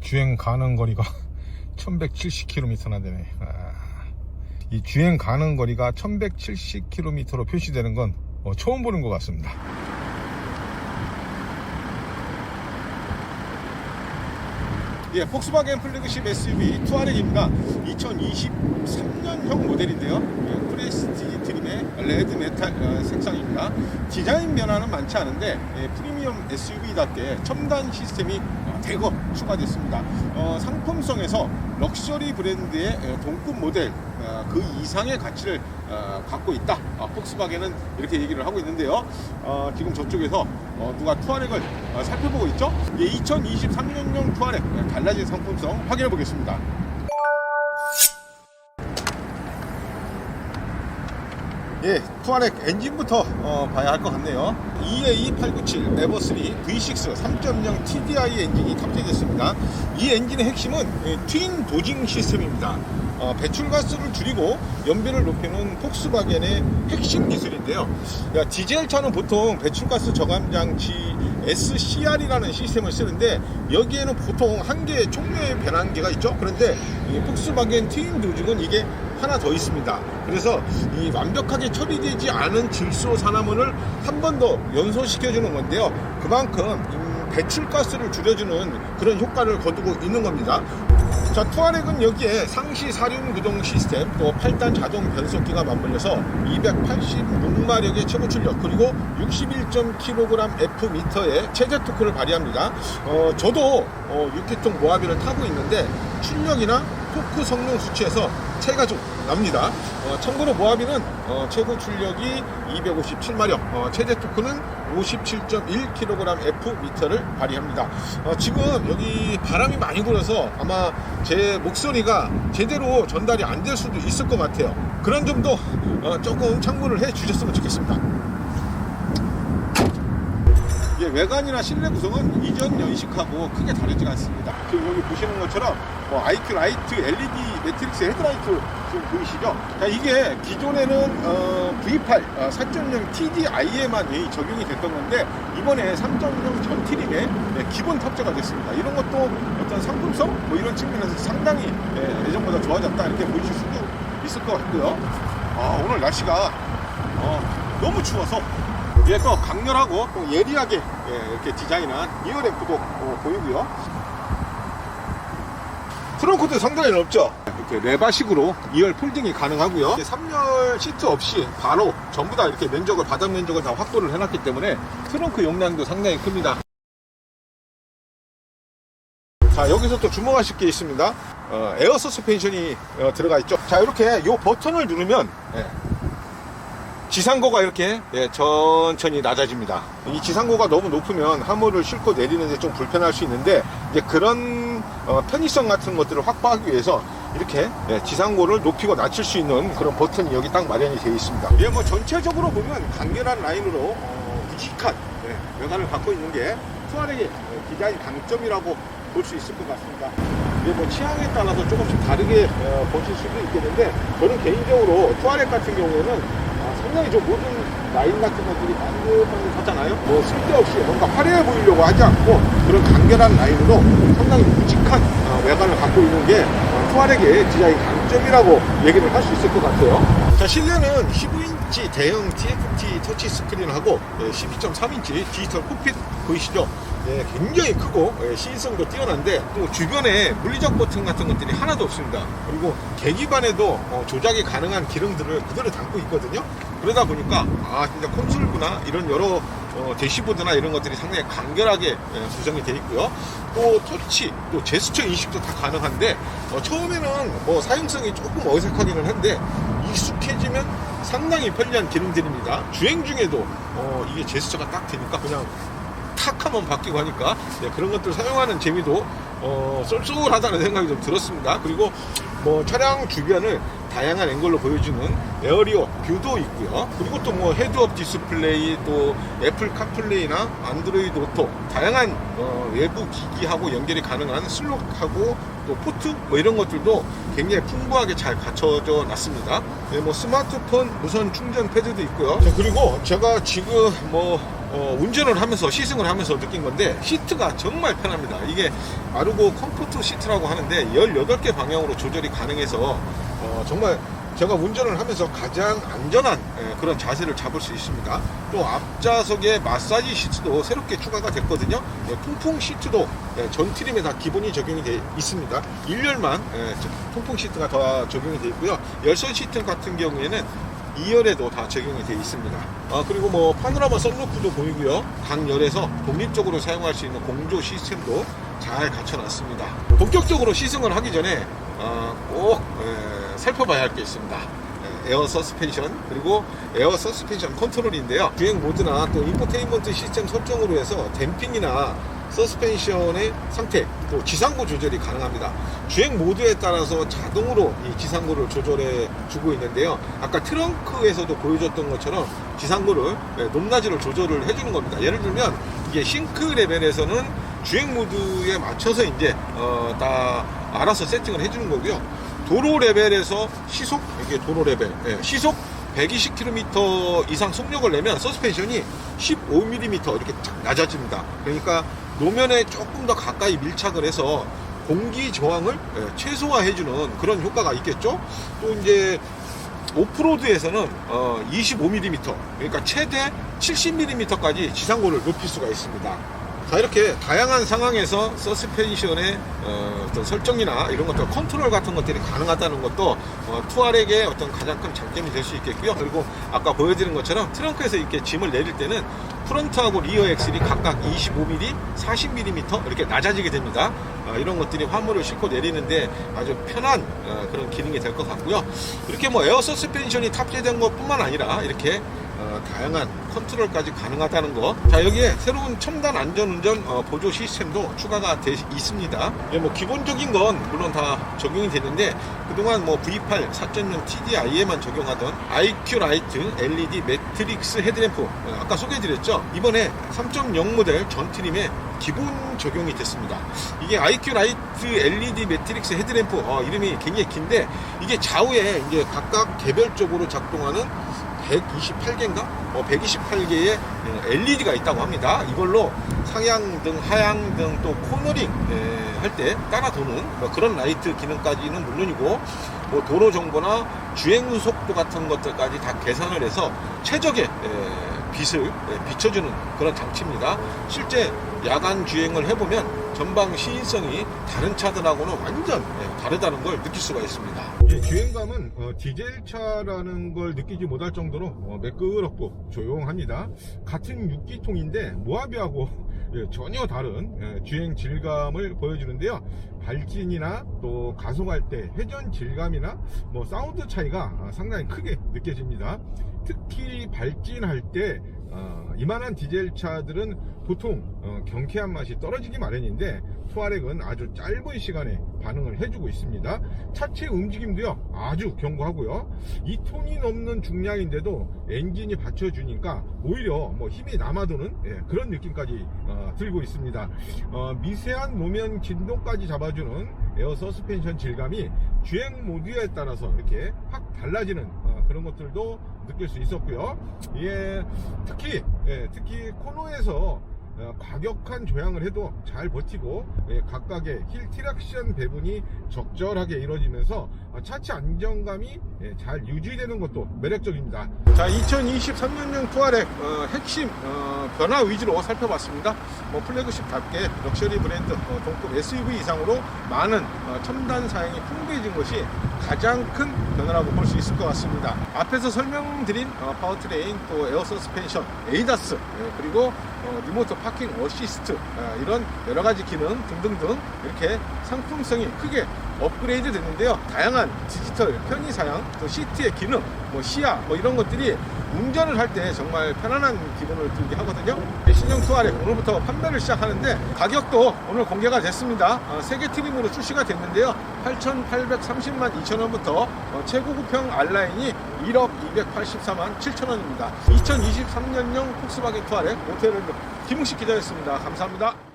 주행 가능 거리가 1170km나 되네. 이 주행 가능 거리가 1170km로 표시되는 건 처음 보는 것 같습니다. 예, 폭스바겐 플래그십 SUV 투아렉입니다. 2023년형 모델인데요. 프레스티지 트림의 레드 메탈 색상입니다. 디자인 변화는 많지 않은데 프리미엄 SUV답게 첨단 시스템이 대거 추가됐습니다. 상품성에서 럭셔리 브랜드의 동급 모델 그 이상의 가치를 갖고 있다. 폭스바겐은 이렇게 얘기를 하고 있는데요. 지금 저쪽에서 누가 투아렉을 살펴보고 있죠. 2023년형 투아렉 달라진 상품성 확인해 보겠습니다. 예, 투아렉 엔진부터 봐야 할 것 같네요. EA897 레버3 V6 3.0 TDI 엔진이 탑재됐습니다. 이 엔진의 핵심은 트윈 도징 시스템입니다. 배출가스를 줄이고 연비를 높이는 폭스바겐의 핵심 기술인데요. 디젤 차는 보통 배출가스 저감 장치 SCR이라는 시스템을 쓰는데 여기에는 보통 한 개의 총류의 변환기가 있죠. 그런데 이 폭스바겐 트윈 도징은 이게 하나 더 있습니다. 그래서 이 완벽하게 처리되지 않은 질소 산화물을 한 번 더 연소시켜주는 건데요. 그만큼 배출가스를 줄여주는 그런 효과를 거두고 있는 겁니다. 자, 투아렉은 여기에 상시 사륜 구동 시스템, 또 8단 자동 변속기가 맞물려서 286마력의 최고 출력, 그리고 61.kg Fm의 최대 토크를 발휘합니다. 저도 6기통 모하비를 타고 있는데 출력이나 토크 성능 수치에서 차이가 좀 납니다. 참고로 모하비는 최고 출력이 257마력, 최대 토크는 57.1kg Fm를 발휘합니다. 지금 여기 바람이 많이 불어서 아마 제 목소리가 제대로 전달이 안 될 수도 있을 것 같아요. 그런 점도 조금 참고를 해 주셨으면 좋겠습니다. 예, 외관이나 실내 구성은 이전 연식하고 크게 다르지 않습니다. 지금 여기 보시는 것처럼 IQ 라이트 LED 매트릭스 헤드라이트 지금 보이시죠? 자, 이게 기존에는 V8 4.0 TDI에만 적용이 됐던 건데 이번에 3.0 전 트림에 기본 탑재가 됐습니다. 이런 것도 어떤 상품성 이런 측면에서 상당히 예전보다 좋아졌다 이렇게 보실 수도 있을 것 같고요. 오늘 날씨가 너무 추워서 위에 또 강렬하고 또 예리하게 이렇게 디자인한 리어램프도 보이고요. 트렁크도 상당히 넓죠. 이렇게 레바식으로 2열 폴딩이 가능하고요. 3열 시트 없이 바로 전부 다 이렇게 면적을, 바닥 면적을 다 확보를 해놨기 때문에 트렁크 용량도 상당히 큽니다. 자, 여기서 또 주목하실 게 있습니다. 에어 서스펜션이 들어가 있죠. 자, 이렇게 이 버튼을 누르면 지상고가 이렇게 천천히 낮아집니다. 이 지상고가 너무 높으면 화물을 싣고 내리는데 좀 불편할 수 있는데 이제 그런 편의성 같은 것들을 확보하기 위해서 이렇게 지상고를 높이고 낮출 수 있는 그런 버튼이 여기 딱 마련이 되어 있습니다. 예, 뭐 전체적으로 보면 간결한 라인으로 묵직한 외관을 갖고 있는 게 투아렉의 디자인 강점이라고 볼 수 있을 것 같습니다. 이게 뭐 취향에 따라서 조금씩 다르게 보실 수도 있겠는데 저는 개인적으로 투아렉 같은 경우에는 상당히 좀 모든 라인 같은 것들이 반듯반듯하잖아요. 뭐 쓸데없이 뭔가 화려해 보이려고 하지 않고 그런 간결한 라인으로 상당히 묵직한 외관을 갖고 있는 게 투아렉의 디자인 강점이라고 얘기를 할 수 있을 것 같아요. 자, 실내는 15인치 대형 TFT 터치 스크린하고 12.3인치 디지털 콕핏 보이시죠? 굉장히 크고 시인성도 뛰어난데 또 주변에 물리적 버튼 같은 것들이 하나도 없습니다. 그리고 계기판에도 조작이 가능한 기능들을 그대로 담고 있거든요. 그러다 보니까 진짜 콘솔구나 이런 여러 대시보드나 이런 것들이 상당히 간결하게 구성이 되어 있고요. 또 터치, 또 제스처 인식도 다 가능한데 처음에는 뭐 사용성이 조금 어색하기는 한데 익숙해지면 상당히 편리한 기능들입니다. 주행 중에도 이게 제스처가 딱 되니까 그냥 탁 하면 바뀌고 하니까 그런 것들 사용하는 재미도 쏠쏠하다는 생각이 좀 들었습니다. 그리고 뭐 차량 주변을 다양한 앵글로 보여주는 에어리어 뷰도 있고요. 그리고 또 뭐 헤드업 디스플레이, 또 애플 카플레이나 안드로이드 오토, 다양한 외부 기기하고 연결이 가능한 슬롯하고 또 포트 뭐 이런 것들도 굉장히 풍부하게 잘 갖춰져 놨습니다. 뭐 스마트폰 무선 충전 패드도 있고요. 자, 그리고 제가 지금 뭐 운전을 하면서 시승을 하면서 느낀 건데 시트가 정말 편합니다. 이게 아르고 컴포트 시트라고 하는데 18개 방향으로 조절이 가능해서 정말 제가 운전을 하면서 가장 안전한 그런 자세를 잡을 수 있습니다. 또 앞좌석에 마사지 시트도 새롭게 추가가 됐거든요. 통풍 시트도 전 트림에 다 기본이 적용이 되어 있습니다. 1열만 통풍 시트가 더 적용이 되어 있고요. 열선 시트 같은 경우에는 2열에도 다 적용이 되어 있습니다. 그리고 뭐 파노라마 선루프도 보이고요. 각 열에서 독립적으로 사용할 수 있는 공조 시스템도 잘 갖춰놨습니다. 본격적으로 시승을 하기 전에 꼭 살펴봐야 할 게 있습니다. 에어 서스펜션 그리고 에어 서스펜션 컨트롤인데요. 주행 모드나 또 인포테인먼트 시스템 설정으로 해서 댐핑이나 서스펜션의 상태 또 지상고 조절이 가능합니다. 주행 모드에 따라서 자동으로 이 지상고를 조절해 주고 있는데요. 아까 트렁크에서도 보여줬던 것처럼 지상고를 높낮이를 조절을 해주는 겁니다. 예를 들면 이게 싱크 레벨에서는 주행 모드에 맞춰서 이제 다 알아서 세팅을 해주는 거고요. 도로 레벨에서 시속, 이게 도로 레벨, 시속 120km 이상 속력을 내면 서스펜션이 15mm 이렇게 낮아집니다. 그러니까 노면에 조금 더 가까이 밀착을 해서 공기 저항을 최소화해주는 그런 효과가 있겠죠. 또 이제 오프로드에서는 25mm, 그러니까 최대 70mm까지 지상고를 높일 수가 있습니다. 자, 이렇게 다양한 상황에서 서스펜션의 어떤 설정이나 이런 것들 컨트롤 같은 것들이 가능하다는 것도 투아렉의 어떤 가장 큰 장점이 될 수 있겠고요. 그리고 아까 보여드린 것처럼 트렁크에서 이렇게 짐을 내릴 때는 프론트하고 리어 엑셀이 각각 25mm, 40mm 이렇게 낮아지게 됩니다. 이런 것들이 화물을 싣고 내리는데 아주 편한 그런 기능이 될 것 같고요. 이렇게 뭐 에어 서스펜션이 탑재된 것뿐만 아니라 이렇게 다양한 컨트롤까지 가능하다는 거. 자, 여기에 새로운 첨단 안전운전 보조 시스템도 추가가 돼 있습니다. 이게 뭐 기본적인 건 물론 다 적용이 되는데 그동안 뭐 V8 4.0 TDI에만 적용하던 IQ 라이트 LED 매트릭스 헤드램프 아까 소개해드렸죠. 이번에 3.0 모델 전 트림에 기본 적용이 됐습니다. 이게 IQ 라이트 LED 매트릭스 헤드램프 이름이 굉장히 긴데 이게 좌우에 이제 각각 개별적으로 작동하는 128개인가? 128개의 LED가 있다고 합니다. 이걸로 상향등, 하향등, 또 코너링 할 때 따라 도는 그런 라이트 기능까지는 물론이고 뭐 도로 정보나 주행 속도 같은 것들까지 다 계산을 해서 최적의 빛을 비춰주는 그런 장치입니다. 실제 야간 주행을 해보면 전방 시인성이 다른 차들하고는 완전 다르다는 걸 느낄 수가 있습니다. 주행감은 디젤 차라는 걸 느끼지 못할 정도로 매끄럽고 조용합니다. 같은 6기통인데 모하비하고 전혀 다른 주행 질감을 보여주는데요. 발진이나 또 가속할 때 회전 질감이나 뭐 사운드 차이가 상당히 크게 느껴집니다. 특히 발진할 때 이만한 디젤 차들은 보통 경쾌한 맛이 떨어지기 마련인데 투아렉은 아주 짧은 시간에 반응을 해주고 있습니다. 차체 움직임도요 아주 견고하고요. 2톤이 넘는 중량인데도 엔진이 받쳐주니까 오히려 뭐 힘이 남아도는 그런 느낌까지 들고 있습니다. 미세한 노면 진동까지 잡아주는 에어 서스펜션 질감이 주행 모드에 따라서 이렇게 확 달라지는 그런 것들도 느낄 수 있었고요. 예, 특히 코너에서 과격한 조향을 해도 잘 버티고 각각의 힐 트랙션 배분이 적절하게 이루어지면서 차체 안정감이 잘 유지되는 것도 매력적입니다. 자, 2023년형 투아렉 핵심 변화 위주로 살펴봤습니다. 뭐 플래그십답게 럭셔리 브랜드 동급 SUV 이상으로 많은 첨단 사양이 풍부해진 것이 가장 큰 변화라고 볼 수 있을 것 같습니다. 앞에서 설명드린 파워트레인, 또 에어 서스펜션, 에이다스, 그리고 리모트 파킹 어시스트, 이런 여러가지 기능 등등등 이렇게 상품성이 크게 업그레이드 됐는데요. 다양한 디지털 편의 사양, 또 시트의 기능, 뭐 시야, 뭐 이런 것들이 운전을 할 때 정말 편안한 기분을 들게 하거든요. 신형 투아렉 오늘부터 판매를 시작하는데 가격도 오늘 공개가 됐습니다. 3개 트림으로 출시가 됐는데요. 8,830만 2천원부터 최고급형 R라인이 1억 284만 7천원입니다. 2023년형 폭스바겐 투아렉 오토일랜드 김웅식 기자였습니다. 감사합니다.